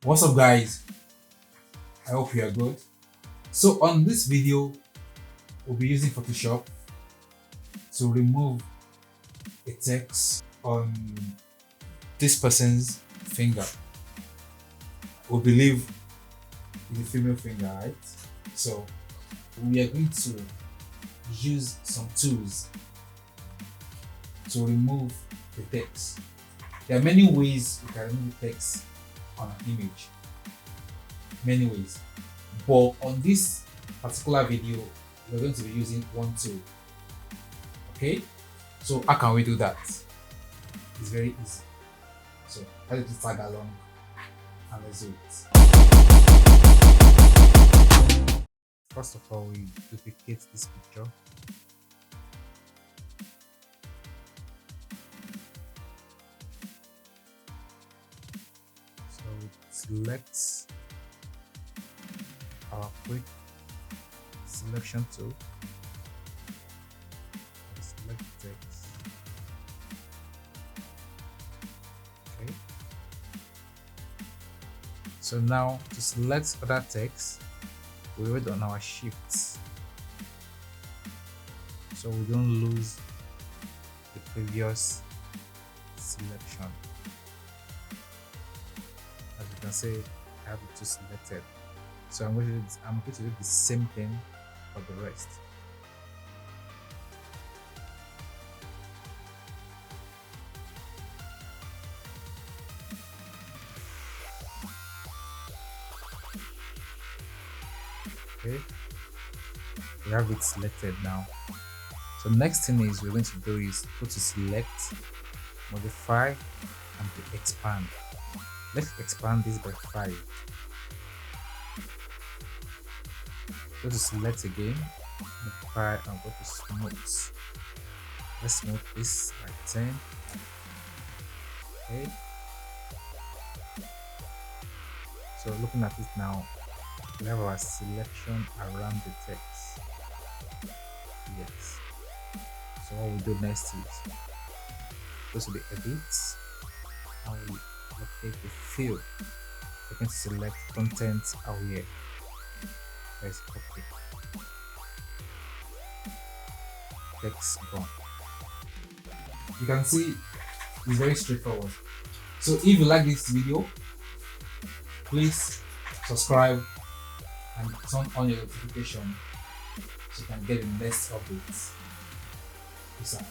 What's up guys? I hope you are good. So on this video, we'll be using Photoshop to remove a text on this person's finger. We believe it's a female finger, right? So we are going to use some tools to remove the text. There are many ways you can remove text on an image. Many ways. But on this particular video, we're going to be using one tool. Okay? So how can we do that? It's very easy. So let's just tag along and let's do it. First of all, we duplicate this picture. So we select our quick selection tool. Select text. Okay. So now to select other text, we wait on our shifts so we don't lose the previous selection. As you can see, I have it two selected. So I'm going to do the same thing for the rest. Okay, we have it selected now. So next thing is we're going to do is go to select, modify, and to expand. Let's expand this by 5. Go to select again, modify, and go to smooth. Let's smooth this by 10. Okay. So looking at it now, we have our selection around the text. Yes. So what we do next is go to the edit and we locate the field. We can select content out here. Press OK. Text gone. You can see it's very straightforward. So if you like this video, please subscribe and turn on your notification so you can get the next updates. Peace out.